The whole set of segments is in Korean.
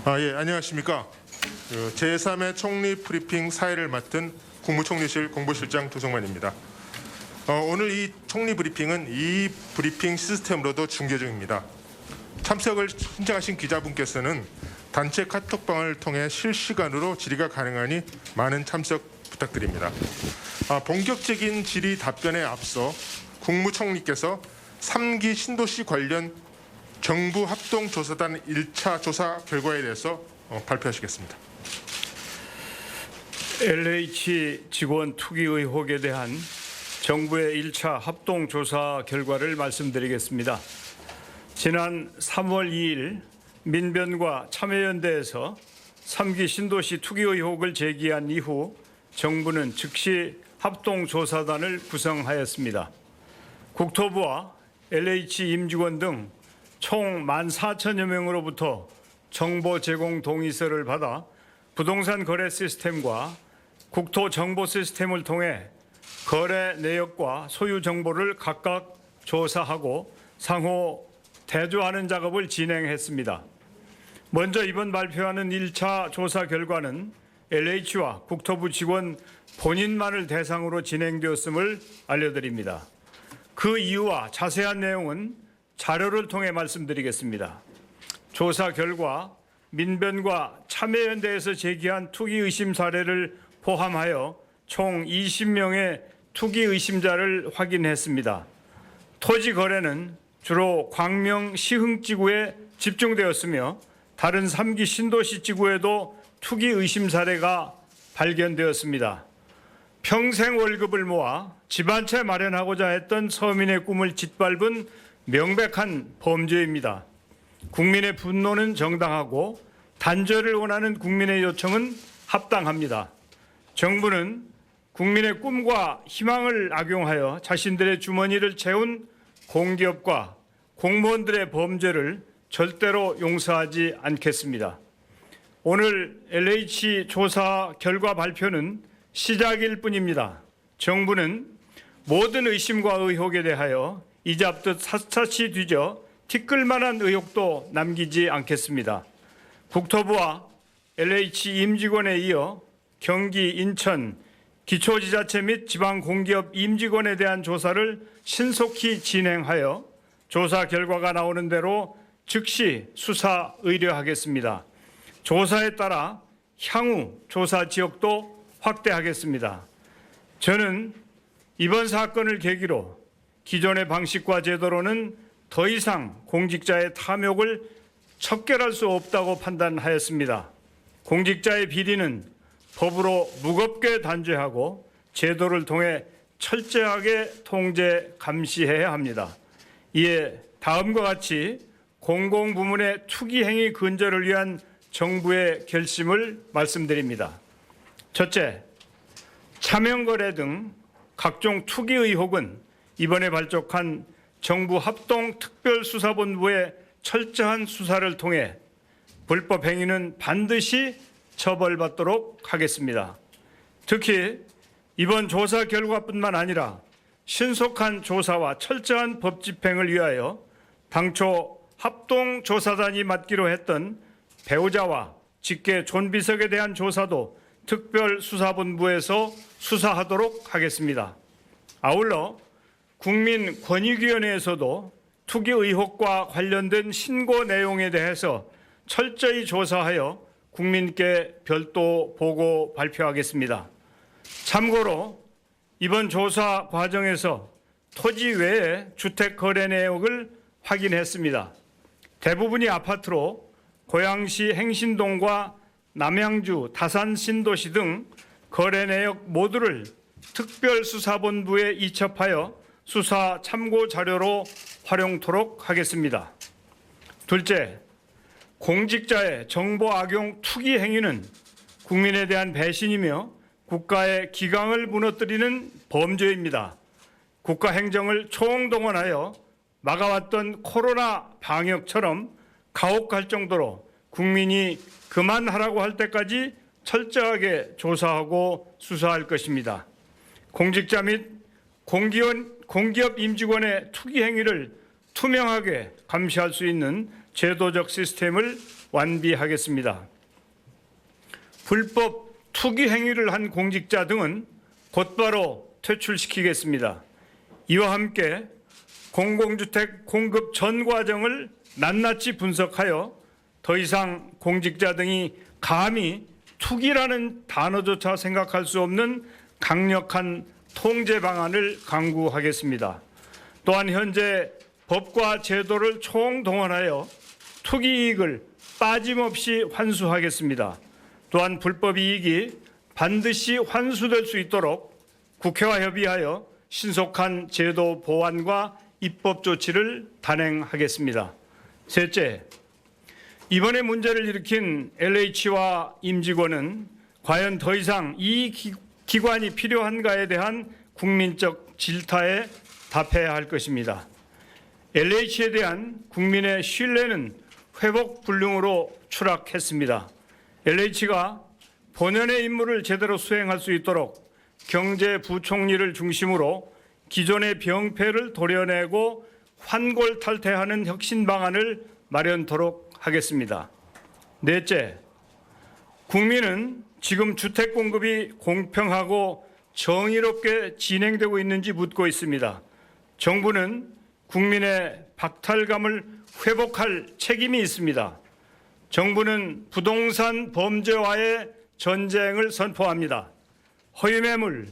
예, 안녕하십니까. 제3회 총리 브리핑 사회를 맡은 국무총리실 공보실장 도성만입니다. 오늘 이 총리 브리핑은 이 브리핑 시스템으로도 중계 중입니다. 참석을 신청하신 기자분께서는 단체 카톡방을 통해 실시간으로 질의가 가능하니 많은 참석 부탁드립니다. 본격적인 질의 답변에 앞서 국무총리께서 3기 신도시 관련 정부 합동조사단 1차 조사 결과에 대해서 발표하시겠습니다. LH 직원 투기 의혹에 대한 정부의 1차 합동조사 결과를 말씀드리겠습니다. 지난 3월 2일 민변과 참여연대에서 3기 신도시 투기 의혹을 제기한 이후 정부는 즉시 합동조사단을 구성하였습니다. 국토부와 LH 임직원 등 총 14,000여 명으로부터 정보 제공 동의서를 받아 부동산 거래 시스템과 국토 정보 시스템을 통해 거래 내역과 소유 정보를 각각 조사하고 상호 대조하는 작업을 진행했습니다. 먼저 이번 발표하는 1차 조사 결과는 LH와 국토부 직원 본인만을 대상으로 진행되었음을 알려드립니다. 그 이유와 자세한 내용은 자료를 통해 말씀드리겠습니다. 조사 결과 민변과 참여연대에서 제기한 투기 의심 사례를 포함하여 총 20명의 투기 의심자를 확인했습니다. 토지 거래는 주로 광명 시흥지구에 집중되었으며 다른 3기 신도시 지구에도 투기 의심 사례가 발견되었습니다. 평생 월급을 모아 집 한 채 마련하고자 했던 서민의 꿈을 짓밟은 명백한 범죄입니다. 국민의 분노는 정당하고 단죄를 원하는 국민의 요청은 합당합니다. 정부는 국민의 꿈과 희망을 악용하여 자신들의 주머니를 채운 공기업과 공무원들의 범죄를 절대로 용서하지 않겠습니다. 오늘 LH 조사 결과 발표는 시작일 뿐입니다. 정부는 모든 의심과 의혹에 대하여 이잡듯 샅샅이 뒤져 티끌만한 의혹도 남기지 않겠습니다. 국토부와 LH 임직원에 이어 경기, 인천, 기초지자체 및 지방공기업 임직원에 대한 조사를 신속히 진행하여 조사 결과가 나오는 대로 즉시 수사 의뢰하겠습니다. 조사에 따라 향후 조사 지역도 확대하겠습니다. 저는 이번 사건을 계기로 기존의 방식과 제도로는 더 이상 공직자의 탐욕을 척결할 수 없다고 판단하였습니다. 공직자의 비리는 법으로 무겁게 단죄하고 제도를 통해 철저하게 통제 감시해야 합니다. 이에 다음과 같이 공공부문의 투기 행위 근절을 위한 정부의 결심을 말씀드립니다. 첫째, 차명거래 등 각종 투기 의혹은 이번에 발족한 정부 합동특별수사본부의 철저한 수사를 통해 불법 행위는 반드시 처벌받도록 하겠습니다. 특히 이번 조사 결과뿐만 아니라 신속한 조사와 철저한 법 집행을 위하여 당초 합동조사단이 맡기로 했던 배우자와 직계 존비석에 대한 조사도 특별수사본부에서 수사하도록 하겠습니다. 아울러 국민권익위원회에서도 투기 의혹과 관련된 신고 내용에 대해서 철저히 조사하여 국민께 별도 보고 발표하겠습니다. 참고로 이번 조사 과정에서 토지 외에 주택 거래 내역을 확인했습니다. 대부분이 아파트로 고양시 행신동과 남양주 다산신도시 등 거래 내역 모두를 특별수사본부에 이첩하여 수사 참고 자료로 활용토록 하겠습니다. 둘째, 공직자의 정보 악용 투기 행위는 국민에 대한 배신이며 국가의 기강을 무너뜨리는 범죄입니다. 국가 행정을 총동원하여 막아왔던 코로나 방역처럼 가혹할 정도로 국민이 그만하라고 할 때까지 철저하게 조사하고 수사할 것입니다. 공직자 및 공기업 임직원의 투기 행위를 투명하게 감시할 수 있는 제도적 시스템을 완비하겠습니다. 불법 투기 행위를 한 공직자 등은 곧바로 퇴출시키겠습니다. 이와 함께 공공주택 공급 전 과정을 낱낱이 분석하여 더 이상 공직자 등이 감히 투기라는 단어조차 생각할 수 없는 강력한 통제 방안을 강구하겠습니다. 또한 현재 법과 제도를 총동원하여 투기 이익을 빠짐없이 환수하겠습니다. 또한 불법 이익이 반드시 환수될 수 있도록 국회와 협의하여 신속한 제도 보완과 입법 조치를 단행하겠습니다. 셋째, 이번에 문제를 일으킨 LH와 임직원은 과연 더 이상 이 기관이 필요한가에 대한 국민적 질타에 답해야 할 것입니다. LH에 대한 국민의 신뢰는 회복 불능으로 추락했습니다. LH가 본연의 임무를 제대로 수행할 수 있도록 경제부총리를 중심으로 기존의 병폐를 도려내고 환골탈퇴하는 혁신 방안을 마련토록 하겠습니다. 넷째, 국민은 지금 주택 공급이 공평하고 정의롭게 진행되고 있는지 묻고 있습니다. 정부는 국민의 박탈감을 회복할 책임이 있습니다. 정부는 부동산 범죄와의 전쟁을 선포합니다. 허위매물,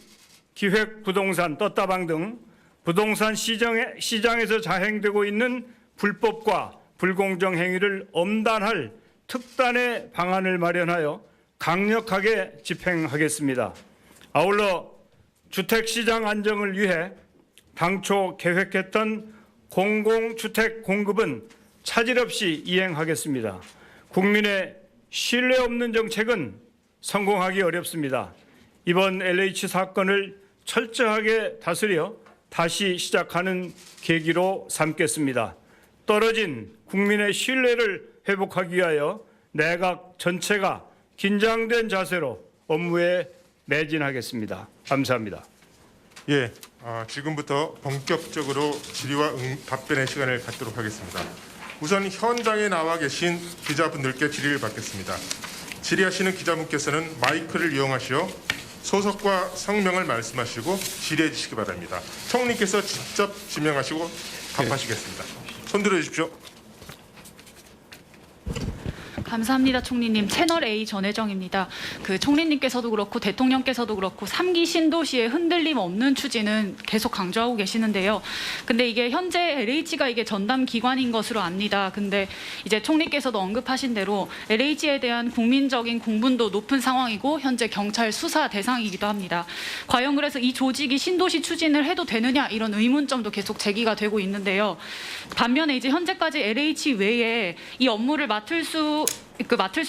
기획부동산, 떴다방 등 부동산 시장에서 자행되고 있는 불법과 불공정 행위를 엄단할 특단의 방안을 마련하여 강력하게 집행하겠습니다. 아울러 주택시장 안정을 위해 당초 계획했던 공공주택 공급은 차질 없이 이행하겠습니다. 국민의 신뢰 없는 정책은 성공하기 어렵습니다. 이번 LH 사건을 철저하게 다스려 다시 시작하는 계기로 삼겠습니다. 떨어진 국민의 신뢰를 회복하기 위하여 내각 전체가 긴장된 자세로 업무에 매진하겠습니다. 감사합니다. 예, 지금부터 본격적으로 질의와 답변의 시간을 갖도록 하겠습니다. 우선 현장에 나와 계신 기자분들께 질의를 받겠습니다. 질의하시는 기자분께서는 마이크를 이용하시어 소속과 성명을 말씀하시고 질의해 주시기 바랍니다. 총리께서 직접 지명하시고 답하시겠습니다. 손들어 주십시오. 감사합니다, 총리님. 채널 A 전혜정입니다. 총리님께서도 그렇고 대통령께서도 그렇고 3기 신도시의 흔들림 없는 추진은 계속 강조하고 계시는데요. 근데 이게 현재 LH가 이게 전담 기관인 것으로 압니다. 근데 이제 총리께서도 언급하신 대로 LH에 대한 국민적인 공분도 높은 상황이고 현재 경찰 수사 대상이기도 합니다. 과연 그래서 이 조직이 신도시 추진을 해도 되느냐 이런 의문점도 계속 제기가 되고 있는데요. 반면에 이제 현재까지 LH 외에 이 업무를 맡을 수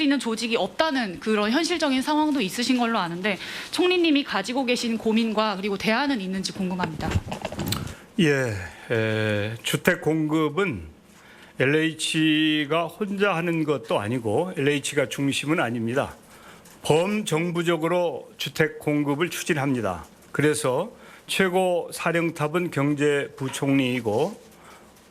있는 조직이 없다는 그런 현실적인 상황도 있으신 걸로 아는데 총리님이 가지고 계신 고민과 그리고 대안은 있는지 궁금합니다. 예, 주택 공급은 LH가 혼자 하는 것도 아니고 LH가 중심은 아닙니다. 범정부적으로 주택 공급을 추진합니다. 그래서 최고 사령탑은 경제부총리이고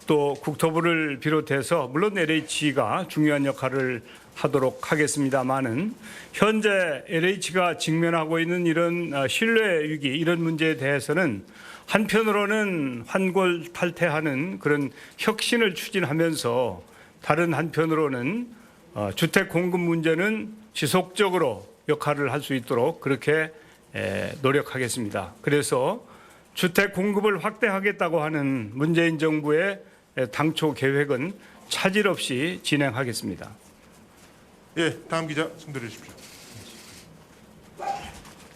또 국토부를 비롯해서 물론 LH가 중요한 역할을 하도록 하겠습니다마는 현재 LH가 직면하고 있는 이런 신뢰 위기 이런 문제에 대해서는 한편으로는 환골탈퇴하는 그런 혁신을 추진하면서 다른 한편으로는 주택 공급 문제는 지속적으로 역할을 할 수 있도록 그렇게 노력하겠습니다. 그래서 주택 공급을 확대하겠다고 하는 문재인 정부의 당초 계획은 차질 없이 진행하겠습니다. 예, 다음 기자 손들어 주십시오.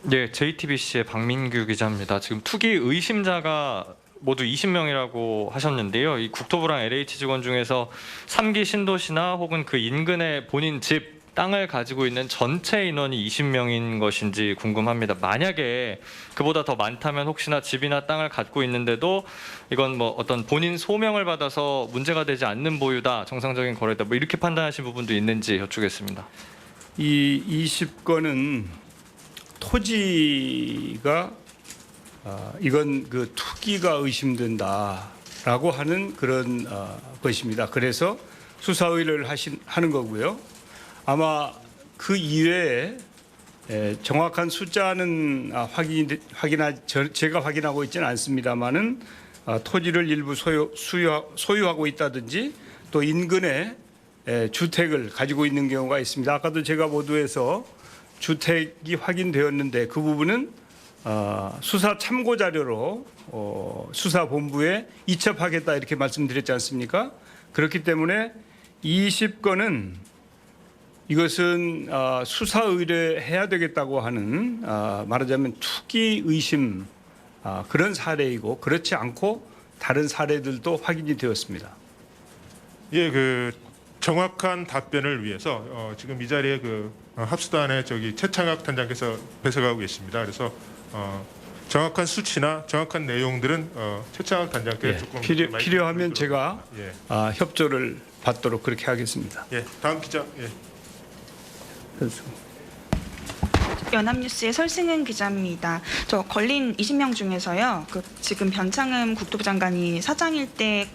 네, JTBC의 박민규 기자입니다. 지금 투기 의심자가 모두 20명이라고 하셨는데요. 이 국토부랑 LH 직원 중에서 3기 신도시나 혹은 그 인근의 본인 집 땅을 가지고 있는 전체 인원이 20명인 것인지 궁금합니다. 만약에 그보다 더 많다면 혹시나 집이나 땅을 갖고 있는데도 이건 뭐 어떤 본인 소명을 받아서 문제가 되지 않는 보유다, 정상적인 거래다, 뭐 이렇게 판단하신 부분도 있는지 여쭙겠습니다. 이 20건은 토지가 이건 그 투기가 의심된다라고 하는 그런 것입니다. 그래서 수사 의뢰를 하는 거고요. 아마 그 이외에 정확한 숫자는 제가 확인하고 있지는 않습니다만은 토지를 일부 소유하고 있다든지 또 인근에 주택을 가지고 있는 경우가 있습니다. 아까도 제가 보도에서 주택이 확인되었는데 그 부분은 수사 참고 자료로 수사본부에 이첩하겠다 이렇게 말씀드렸지 않습니까? 그렇기 때문에 20건은 이것은 수사 의뢰해야 되겠다고 하는 말하자면 투기 의심 그런 사례이고 그렇지 않고 다른 사례들도 확인이 되었습니다. 예, 그 정확한 답변을 위해서 지금 이 자리에 그 합수단의 최창학 단장께서 배석하고 계십니다. 그래서 정확한 수치나 정확한 내용들은 최창학 단장께 예, 조금 필요하면 제가 예, 협조를 받도록 그렇게 하겠습니다. 예, 다음 기자. 예. 연합뉴스의 설승은 기자입니다. 저 걸린 20명 중에서요. 지금 변창흠 국토부 장관이 사장일 때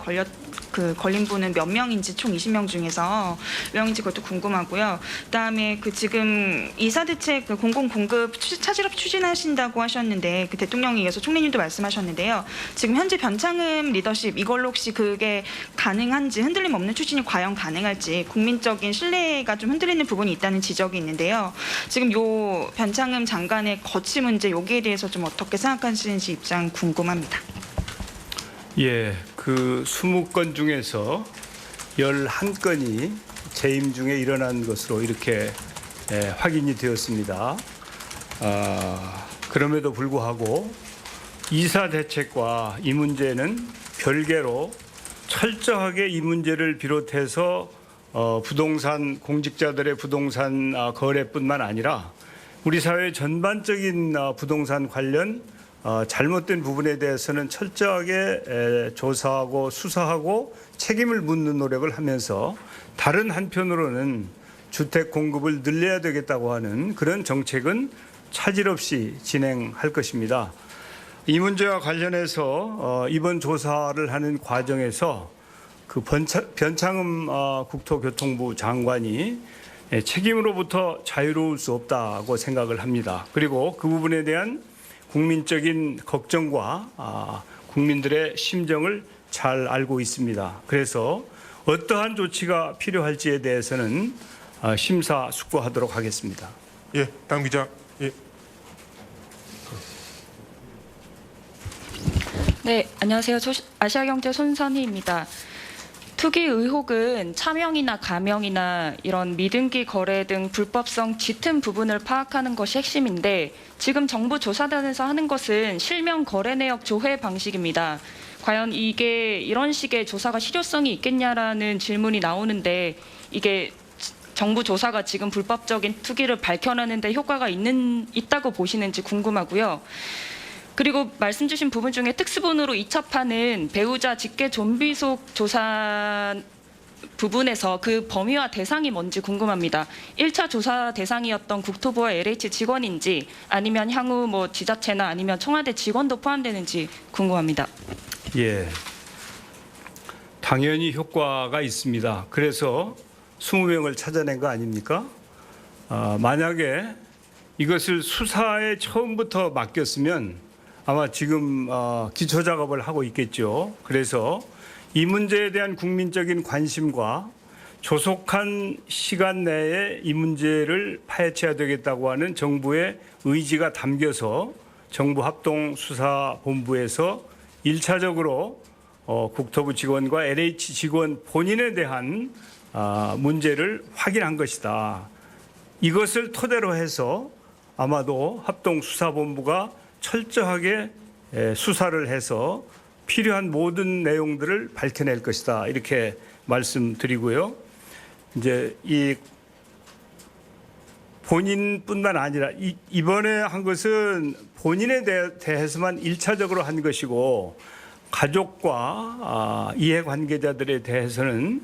걸린 분은 몇 명인지 총 20명 중에서 몇 명인지 그것도 궁금하고요. 그다음에 지금 이사대책 공공공급 차질업 추진하신다고 하셨는데 대통령에 의해서 총리님도 말씀하셨는데요. 지금 현재 변창흠 리더십 이걸로 혹시 그게 가능한지 흔들림 없는 추진이 과연 가능할지 국민적인 신뢰가 좀 흔들리는 부분이 있다는 지적이 있는데요. 지금 요 변창흠 장관의 거취 문제 여기에 대해서 좀 어떻게 생각하시는지 입장 궁금합니다. 예, 그 20건 중에서 11건이 재임 중에 일어난 것으로 이렇게 확인이 되었습니다. 그럼에도 불구하고 이사 대책과 이 문제는 별개로 철저하게 이 문제를 비롯해서 부동산 공직자들의 부동산 거래뿐만 아니라 우리 사회 전반적인 부동산 관련 잘못된 부분에 대해서는 철저하게 조사하고 수사하고 책임을 묻는 노력을 하면서 다른 한편으로는 주택 공급을 늘려야 되겠다고 하는 그런 정책은 차질 없이 진행할 것입니다. 이 문제와 관련해서 이번 조사를 하는 과정에서 그 변창흠 국토교통부 장관이 책임으로부터 자유로울 수 없다고 생각을 합니다. 그리고 그 부분에 대한 국민적인 걱정과 국민들의 심정을 잘 알고 있습니다. 그래서 어떠한 조치가 필요할지에 대해서는 심사숙고하도록 하겠습니다. 예, 다음 기자. 예. 네, 안녕하세요. 아시아경제 손선희입니다. 투기 의혹은 차명이나 가명이나 이런 미등기 거래 등 불법성 짙은 부분을 파악하는 것이 핵심인데 지금 정부 조사단에서 하는 것은 실명 거래 내역 조회 방식입니다. 과연 이게 이런 식의 조사가 실효성이 있겠냐라는 질문이 나오는데 이게 정부 조사가 지금 불법적인 투기를 밝혀내는 데 효과가 있다고 보시는지 궁금하고요. 그리고 말씀 주신 부분 중에 특수본으로 이첩하는 배우자 직계 존비속 조사 부분에서 그 범위와 대상이 뭔지 궁금합니다. 1차 조사 대상이었던 국토부와 LH 직원인지 아니면 향후 지자체나 아니면 청와대 직원도 포함되는지 궁금합니다. 예, 당연히 효과가 있습니다. 그래서 20명을 찾아낸 거 아닙니까? 만약에 이것을 수사에 처음부터 맡겼으면 아마 지금 기초 작업을 하고 있겠죠. 그래서 이 문제에 대한 국민적인 관심과 조속한 시간 내에 이 문제를 파헤쳐야 되겠다고 하는 정부의 의지가 담겨서 정부 합동수사본부에서 1차적으로 국토부 직원과 LH 직원 본인에 대한 문제를 확인한 것이다. 이것을 토대로 해서 아마도 합동수사본부가 철저하게 수사를 해서 필요한 모든 내용들을 밝혀낼 것이다. 이렇게 말씀드리고요. 이제 이 본인뿐만 아니라 이번에 한 것은 본인에 대해서만 1차적으로 한 것이고 가족과 이해관계자들에 대해서는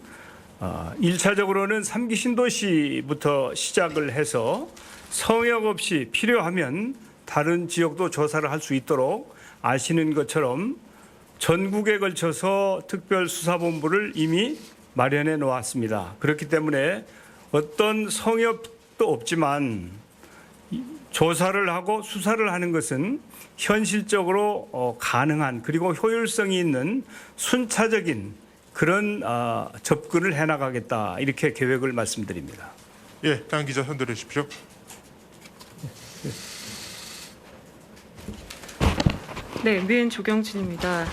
1차적으로는 3기 신도시부터 시작을 해서 성역 없이 필요하면 다른 지역도 조사를 할 수 있도록 아시는 것처럼 전국에 걸쳐서 특별수사본부를 이미 마련해 놓았습니다. 그렇기 때문에 어떤 성역도 없지만 조사를 하고 수사를 하는 것은 현실적으로 가능한 그리고 효율성이 있는 순차적인 그런 접근을 해나가겠다 이렇게 계획을 말씀드립니다. 예, 다음 기자 선들해 주십시오. 네, MBN 조경진입니다.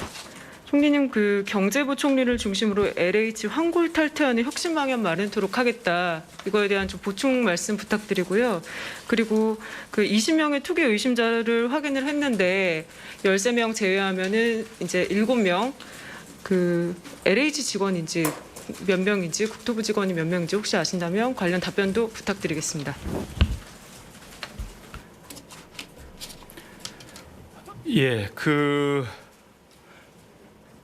총리님, 그 경제부 총리를 중심으로 LH 환골 탈퇴하는 혁신 방향 마련토록 하겠다. 이거에 대한 좀 보충 말씀 부탁드리고요. 그리고 그 20명의 투기 의심자를 확인을 했는데 13명 제외하면은 이제 7명 그 LH 직원인지 몇 명인지 국토부 직원이 몇 명인지 혹시 아신다면 관련 답변도 부탁드리겠습니다. 예, 그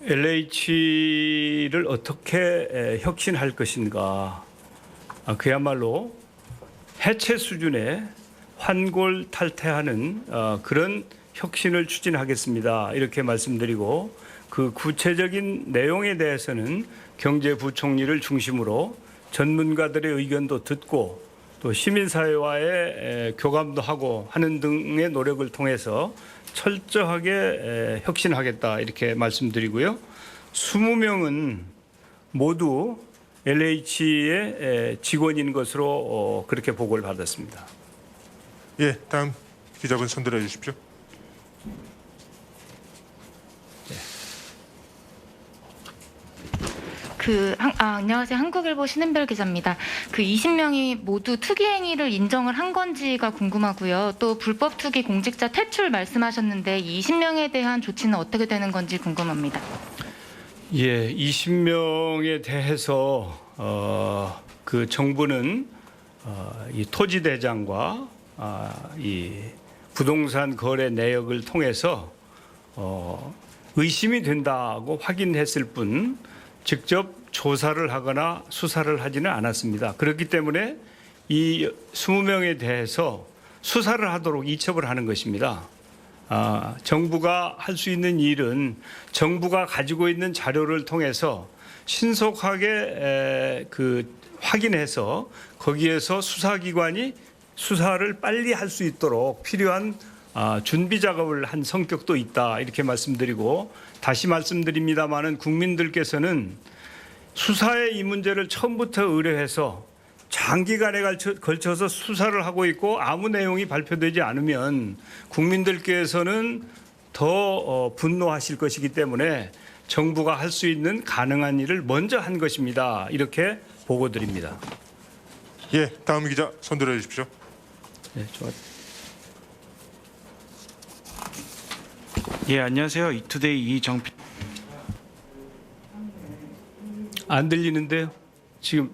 LH를 어떻게 혁신할 것인가, 그야말로 해체 수준의 환골 탈퇴하는 그런 혁신을 추진하겠습니다. 이렇게 말씀드리고 그 구체적인 내용에 대해서는 경제부총리를 중심으로 전문가들의 의견도 듣고 또 시민사회와의 교감도 하고 하는 등의 노력을 통해서 철저하게 혁신하겠다 이렇게 말씀드리고요. 20명은 모두 LH의 직원인 것으로 그렇게 보고를 받았습니다. 예, 다음 기자분 선들해 주십시오. 안녕하세요. 한국일보 신은별 기자입니다. 그 20명이 모두 투기 행위를 인정을 한 건지가 궁금하고요. 또 불법 투기 공직자 퇴출 말씀하셨는데 이 20명에 대한 조치는 어떻게 되는 건지 궁금합니다. 예, 20명에 대해서 그 정부는 이 토지대장과 이 부동산 거래 내역을 통해서 의심이 된다고 확인했을 뿐 직접 조사를 하거나 수사를 하지는 않았습니다. 그렇기 때문에 이 20명에 대해서 수사를 하도록 이첩을 하는 것입니다. 정부가 할 수 있는 일은 정부가 가지고 있는 자료를 통해서 신속하게 그 확인해서 거기에서 수사기관이 수사를 빨리 할 수 있도록 필요한 준비 작업을 한 성격도 있다 이렇게 말씀드리고 다시 말씀드립니다마는 국민들께서는 수사의 이 문제를 처음부터 의뢰해서 장기간에 걸쳐서 수사를 하고 있고 아무 내용이 발표되지 않으면 국민들께서는 더 분노하실 것이기 때문에 정부가 할 수 있는 가능한 일을 먼저 한 것입니다. 이렇게 보고드립니다. 예, 다음 기자 선들해 주십시오. 네, 좋았. 예, 안녕하세요. 이투데이 이정필. 안 들리는데요. 지금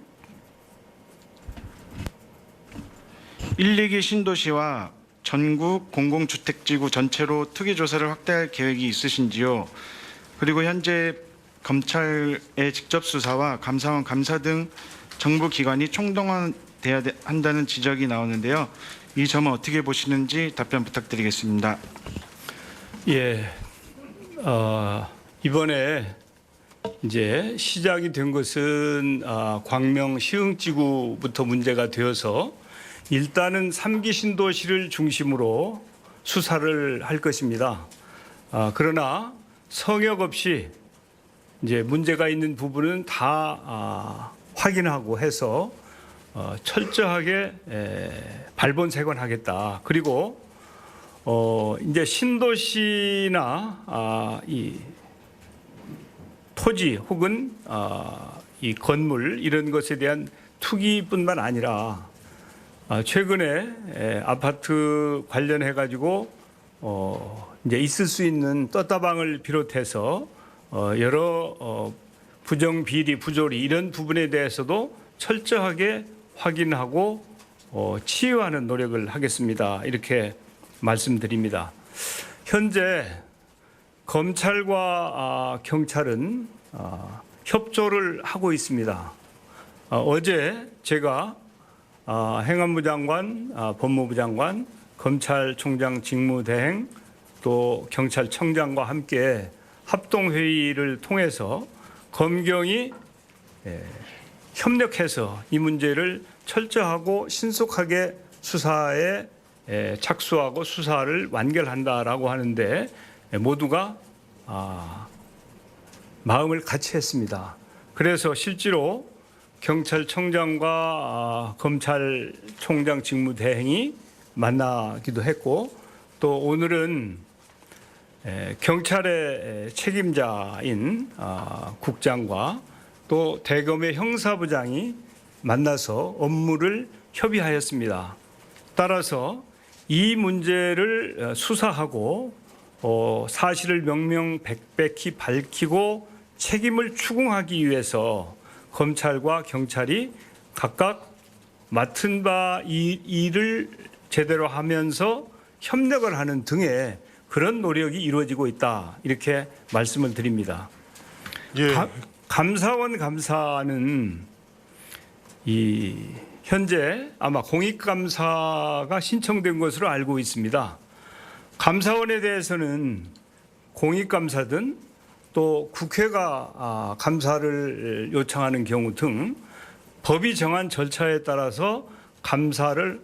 1, 2기 신도시와 전국 공공주택지구 전체로 투기 조사를 확대할 계획이 있으신지요? 그리고 현재 검찰의 직접 수사와 감사원 감사 등 정부 기관이 총동원돼야 한다는 지적이 나오는데요. 이 점은 어떻게 보시는지 답변 부탁드리겠습니다. 예, 이번에 이제 시작이 된 것은 광명 시흥지구부터 문제가 되어서 일단은 3기 신도시를 중심으로 수사를 할 것입니다. 그러나 성역 없이 이제 문제가 있는 부분은 다 확인하고 해서 철저하게 발본색원하겠다. 그리고 이제 신도시나 이 토지 혹은 이 건물 이런 것에 대한 투기뿐만 아니라 최근에 아파트 관련해 가지고 이제 있을 수 있는 떴다방을 비롯해서 여러 부정 비리 부조리 이런 부분에 대해서도 철저하게 확인하고 치유하는 노력을 하겠습니다. 이렇게 말씀드립니다. 현재 검찰과 경찰은 협조를 하고 있습니다. 어제 제가 행안부 장관, 법무부 장관, 검찰총장 직무대행 또 경찰청장과 함께 합동회의를 통해서 검경이 협력해서 이 문제를 철저하고 신속하게 수사에 착수하고 수사를 완결한다라고 하는데 모두가 마음을 같이 했습니다. 그래서 실제로 경찰청장과 검찰총장 직무대행이 만나기도 했고 또 오늘은 경찰의 책임자인 국장과 또 대검의 형사부장이 만나서 업무를 협의하였습니다. 따라서 이 문제를 수사하고 사실을 명명백백히 밝히고 책임을 추궁하기 위해서 검찰과 경찰이 각각 맡은 바 일을 제대로 하면서 협력을 하는 등의 그런 노력이 이루어지고 있다. 이렇게 말씀을 드립니다. 예. 감사원 감사는 현재 아마 공익감사가 신청된 것으로 알고 있습니다. 감사원에 대해서는 공익감사든 또 국회가 감사를 요청하는 경우 등 법이 정한 절차에 따라서 감사를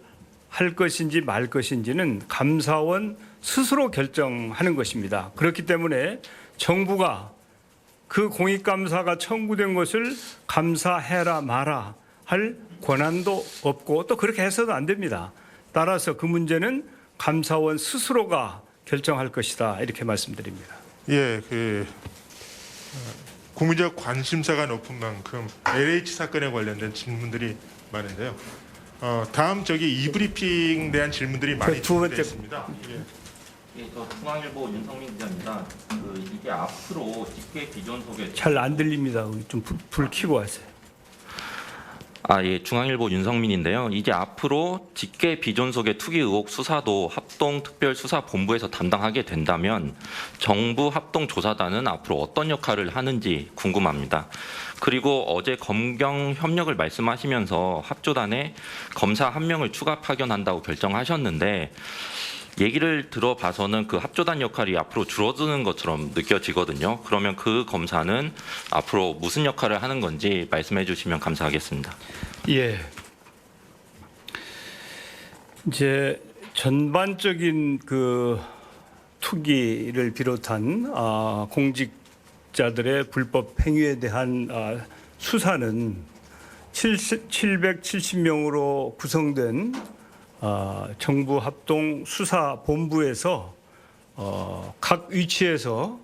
할 것인지 말 것인지는 감사원 스스로 결정하는 것입니다. 그렇기 때문에 정부가 그 공익감사가 청구된 것을 감사해라 마라 할 권한도 없고 또 그렇게 해서도 안 됩니다. 따라서 그 문제는 감사원 스스로가 결정할 것이다. 이렇게 말씀드립니다. 예, 국민적 관심사가 높은 만큼 LH 사건에 관련된 질문들이 많은데요. 다음 이브리핑 대한 질문들이 많이 두 번째 있습니다. 예, 저 중앙일보 윤성민 기자입니다. 이게 앞으로 직계 비전 속에 잘 안 들립니다. 좀 불 켜고 하세요. 예, 중앙일보 윤성민인데요. 이제 앞으로 직계 비존속의 투기 의혹 수사도 합동특별수사본부에서 담당하게 된다면 정부 합동조사단은 앞으로 어떤 역할을 하는지 궁금합니다. 그리고 어제 검경 협력을 말씀하시면서 합조단에 검사 1명을 추가 파견한다고 결정하셨는데 얘기를 들어봐서는 그 합조단 역할이 앞으로 줄어드는 것처럼 느껴지거든요. 그러면 그 검사는 앞으로 무슨 역할을 하는 건지 말씀해 주시면 감사하겠습니다. 예. 이제 전반적인 그 투기를 비롯한 공직자들의 불법 행위에 대한 수사는 770명으로 구성된 정부 합동 수사본부에서 각 위치에서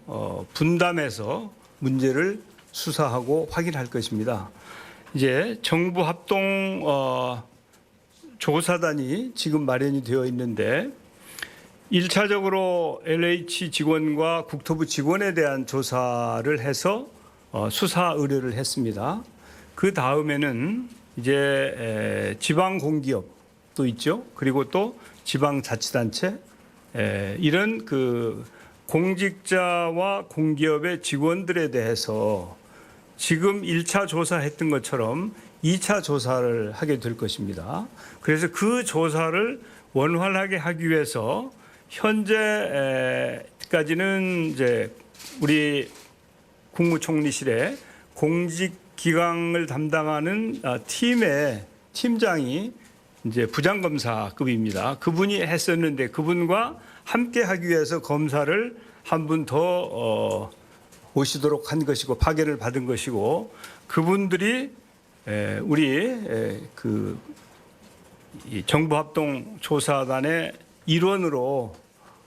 분담해서 문제를 수사하고 확인할 것입니다. 이제 정부 합동 조사단이 지금 마련이 되어 있는데 1차적으로 LH 직원과 국토부 직원에 대한 조사를 해서 수사 의뢰를 했습니다. 그 다음에는 이제 지방 공기업도 있죠. 그리고 또 지방자치단체 이런 그 공직자와 공기업의 직원들에 대해서 지금 1차 조사했던 것처럼 2차 조사를 하게 될 것입니다. 그래서 그 조사를 원활하게 하기 위해서 현재까지는 이제 우리 국무총리실에 공직기강을 담당하는 팀의 팀장이 이제 부장검사급입니다. 그분이 했었는데 그분과 함께 하기 위해서 검사를 한 분 더 오시도록 한 것이고 파견을 받은 것이고 그분들이 우리 그 정부합동조사단의 일원으로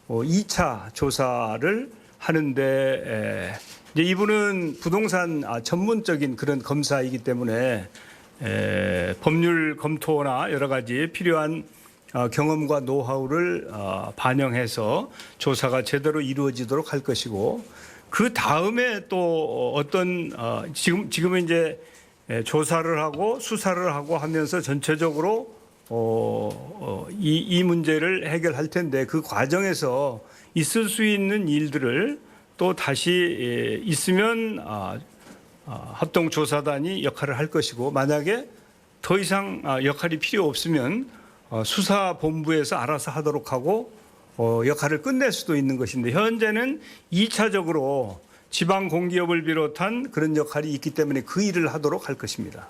2차 조사를 하는데 이제 이분은 부동산 전문적인 그런 검사이기 때문에 법률 검토나 여러 가지 필요한 경험과 노하우를 반영해서 조사가 제대로 이루어지도록 할 것이고 그 다음에 또 어떤 지금은 이제 조사를 하고 수사를 하고 하면서 전체적으로 이 문제를 해결할 텐데 그 과정에서 있을 수 있는 일들을 또 다시 있으면 합동조사단이 역할을 할 것이고 만약에 더 이상 역할이 필요 없으면 수사본부에서 알아서 하도록 하고 역할을 끝낼 수도 있는 것인데 현재는 2차적으로 지방 공기업을 비롯한 그런 역할이 있기 때문에 그 일을 하도록 할 것입니다.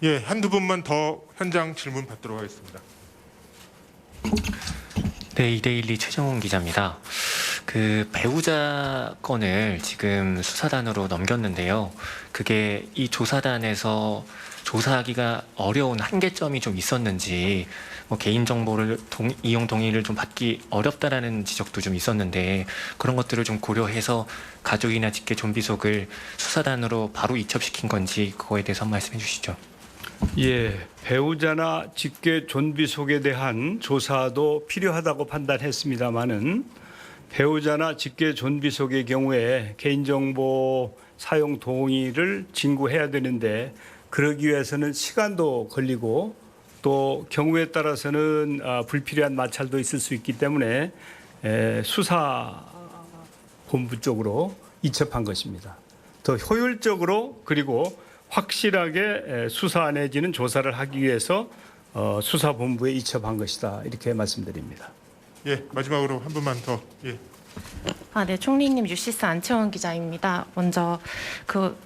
예, 한두 분만 더 현장 질문 받도록 하겠습니다. 네, 이데일리 최정훈 기자입니다. 그 배우자 건을 지금 수사단으로 넘겼는데요. 그게 이 조사단에서 조사하기가 어려운 한계점이 좀 있었는지, 뭐 개인정보를 이용 동의를 좀 받기 어렵다라는 지적도 좀 있었는데, 그런 것들을 좀 고려해서 가족이나 직계 좀비속을 수사단으로 바로 이첩시킨 건지 그거에 대해서 한 말씀해 주시죠. 예, 배우자나 직계 존비속에 대한 조사도 필요하다고 판단했습니다마는 배우자나 직계 존비속의 경우에 개인정보 사용 동의를 진구해야 되는데 그러기 위해서는 시간도 걸리고 또 경우에 따라서는 불필요한 마찰도 있을 수 있기 때문에 수사본부 쪽으로 이첩한 것입니다. 더 효율적으로 그리고 확실하게 수사 내지는 조사를 하기 위해서 수사본부에 이첩한 것이다. 이렇게 말씀드립니다. 예, 마지막으로 한 분만 더. 예. 네, 총리님 유시스 안채원 기자입니다. 먼저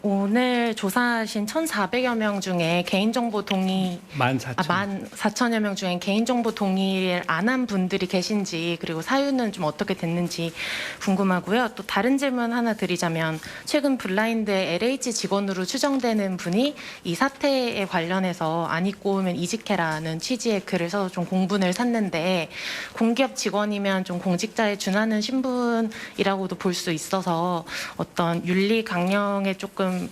오늘 조사하신 1,400여 명 중에 개인정보 동의 14,000여 명 중에 개인정보 동의를 안 한 분들이 계신지 그리고 사유는 좀 어떻게 됐는지 궁금하고요. 또 다른 질문 하나 드리자면 최근 블라인드의 LH 직원으로 추정되는 분이 이 사태에 관련해서 안 입고 오면 이직해라는 취지의 글을 써서 좀 공분을 샀는데 공기업 직원이면 좀 공직자에 준하는 신분이라고도 볼 수 있어서 어떤 윤리 강령에 조금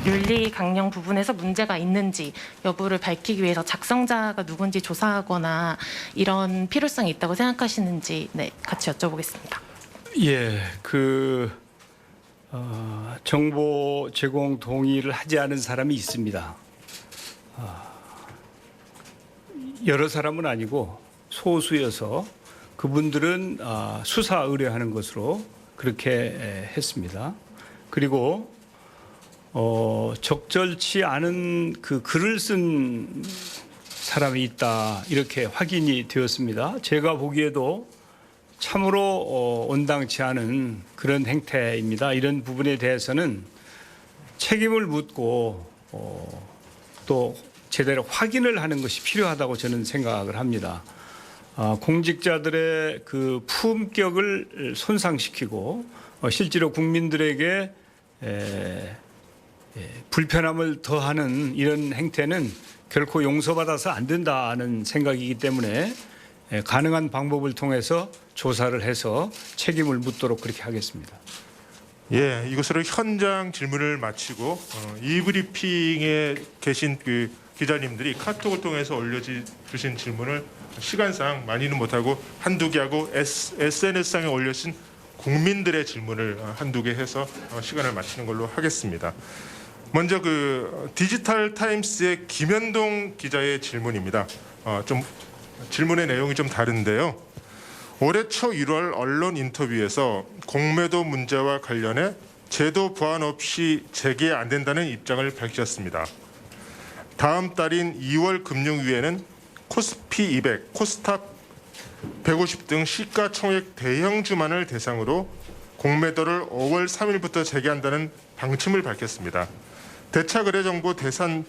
윤리 강령 부분에서 문제가 있는지 여부를 밝히기 위해서 작성자가 누군지 조사하거나 이런 필요성이 있다고 생각하시는지 같이 여쭤보겠습니다. 예, 정보 제공 동의를 하지 않은 사람이 있습니다. 여러 사람은 아니고 소수여서 그분들은 수사 의뢰하는 것으로 그렇게 했습니다. 그리고 적절치 않은 그 글을 쓴 사람이 있다 이렇게 확인이 되었습니다. 제가 보기에도 참으로 온당치 않은 그런 행태입니다. 이런 부분에 대해서는 책임을 묻고 또 제대로 확인을 하는 것이 필요하다고 저는 생각을 합니다. 공직자들의 그 품격을 손상시키고 실제로 국민들에게 불편함을 더하는 이런 행태는 결코 용서받아서 안 된다는 생각이기 때문에 가능한 방법을 통해서 조사를 해서 책임을 묻도록 그렇게 하겠습니다. 예, 이것으로 현장 질문을 마치고 이브리핑에 계신 그 기자님들이 카톡을 통해서 올려주신 질문을 시간상 많이는 못하고 한두 개 하고 SNS상에 올려주신 국민들의 질문을 한두 개 해서 시간을 마치는 걸로 하겠습니다. 먼저 그 디지털 타임스의 김현동 기자의 질문입니다. 좀 질문의 내용이 좀 다른데요. 올해 초 1월 언론 인터뷰에서 공매도 문제와 관련해 제도 보완 없이 재개 안 된다는 입장을 밝히셨습니다. 다음 달인 2월 금융위에는 코스피 200, 코스닥 150 등 시가총액 대형주만을 대상으로 공매도를 5월 3일부터 재개한다는 방침을 밝혔습니다. 대차거래정보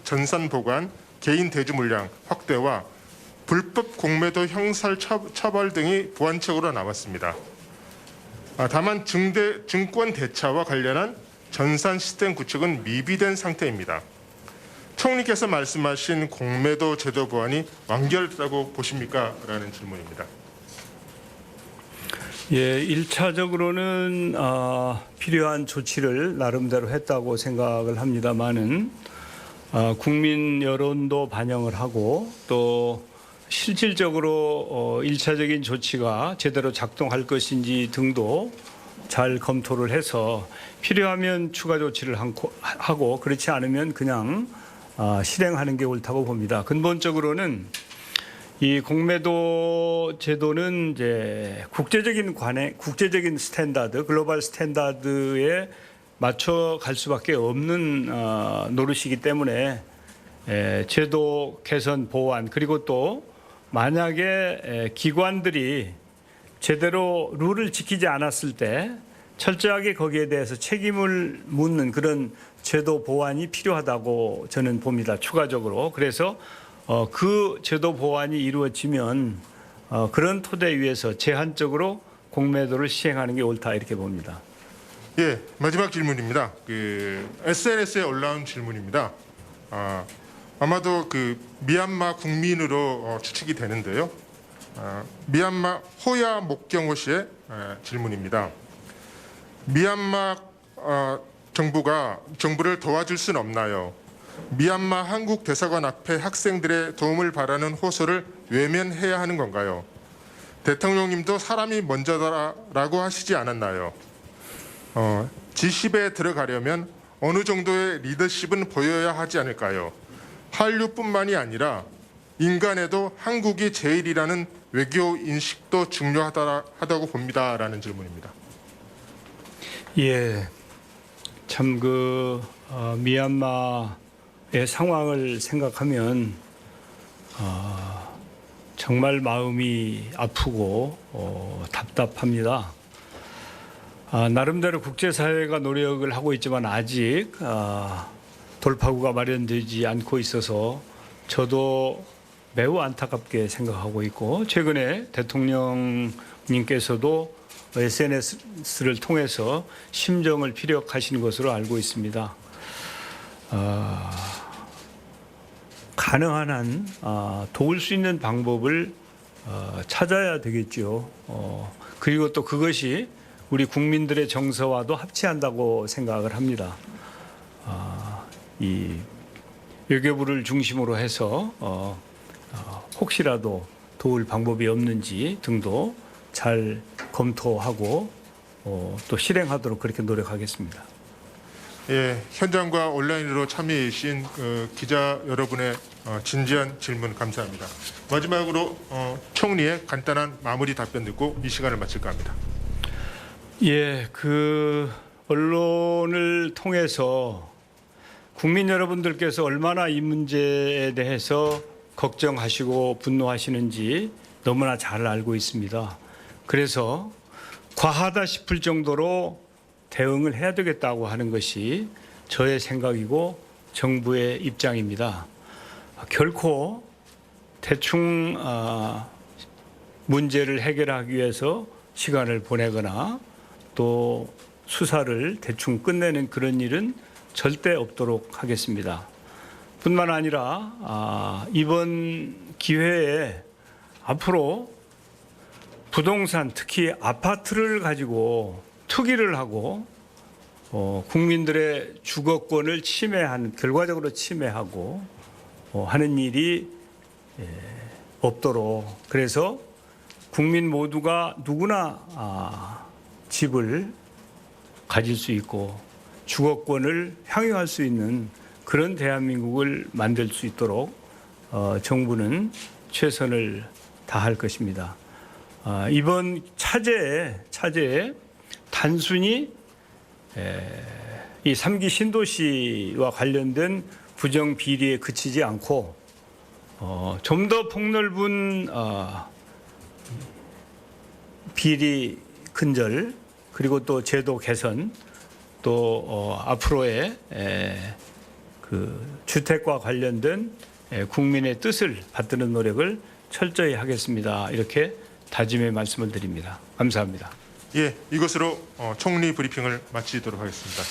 전산 보관, 개인 대주 물량 확대와 불법 공매도 형사 처벌 등이 보완책으로 나왔습니다. 다만 증권 대차와 관련한 전산 시스템 구축은 미비된 상태입니다. 총리께서 말씀하신 공매도 제도 보완이 완결됐다고 보십니까? 라는 질문입니다. 예, 1차적으로는 필요한 조치를 나름대로 했다고 생각을 합니다만은 국민 여론도 반영을 하고 또 실질적으로 1차적인 조치가 제대로 작동할 것인지 등도 잘 검토를 해서 필요하면 추가 조치를 하고 그렇지 않으면 그냥 실행하는 게 옳다고 봅니다. 근본적으로는 이 공매도 제도는 이제 국제적인 스탠다드, 글로벌 스탠다드에 맞춰 갈 수밖에 없는 노릇이기 때문에 제도 개선 보완 그리고 또 만약에 기관들이 제대로 룰을 지키지 않았을 때 철저하게 거기에 대해서 책임을 묻는 그런 제도 보완이 필요하다고 저는 봅니다. 추가적으로. 그래서 그 제도 보완이 이루어지면 그런 토대 위에서 제한적으로 공매도를 시행하는 게 옳다 이렇게 봅니다. 예, 마지막 질문입니다. 그 SNS에 올라온 질문입니다. 아마도 그 미얀마 국민으로 추측이 되는데요. 미얀마 호야 목경호 씨의 질문입니다. 미얀마 정부를 도와줄 수는 없나요? 미얀마 한국 대사관 앞에 학생들의 도움을 바라는 호소를 외면해야 하는 건가요? 대통령님도 사람이 먼저다라고 하시지 않았나요? G10에 들어가려면 어느 정도의 리더십은 보여야 하지 않을까요? 한류뿐만이 아니라 인간에도 한국이 제일이라는 외교 인식도 중요하다고 봅니다라는 질문입니다. 예, 참 미얀마의 상황을 생각하면 정말 마음이 아프고 답답합니다. 나름대로 국제사회가 노력을 하고 있지만 아직 돌파구가 마련되지 않고 있어서 저도 매우 안타깝게 생각하고 있고 최근에 대통령님께서도 SNS를 통해서 심정을 피력하시는 것으로 알고 있습니다. 가능한 한 도울 수 있는 방법을 찾아야 되겠죠. 그리고 또 그것이 우리 국민들의 정서와도 합치한다고 생각을 합니다. 이 외교부를 중심으로 해서 혹시라도 도울 방법이 없는지 등도 잘 검토하고 또 실행하도록 그렇게 노력하겠습니다. 예, 현장과 온라인으로 참여해 주신 기자 여러분의 진지한 질문 감사합니다. 마지막으로 총리의 간단한 마무리 답변 듣고 이 시간을 마칠까 합니다. 예, 언론을 통해서 국민 여러분들께서 얼마나 이 문제에 대해서 걱정하시고 분노하시는지 너무나 잘 알고 있습니다. 그래서 과하다 싶을 정도로 대응을 해야 되겠다고 하는 것이 저의 생각이고 정부의 입장입니다. 결코 대충 문제를 해결하기 위해서 시간을 보내거나 또 수사를 대충 끝내는 그런 일은 절대 없도록 하겠습니다. 뿐만 아니라 이번 기회에 앞으로 부동산 특히 아파트를 가지고 투기를 하고 국민들의 주거권을 결과적으로 침해하고 하는 일이 없도록 그래서 국민 모두가 누구나 집을 가질 수 있고 주거권을 향유할 수 있는 그런 대한민국을 만들 수 있도록 정부는 최선을 다할 것입니다. 이번 차제에 단순히 이 3기 신도시와 관련된 부정 비리에 그치지 않고 좀 더 폭넓은 비리 근절 그리고 또 제도 개선 또 앞으로의 주택과 관련된 국민의 뜻을 받드는 노력을 철저히 하겠습니다. 이렇게 다짐의 말씀을 드립니다. 감사합니다. 예, 이것으로 총리 브리핑을 마치도록 하겠습니다.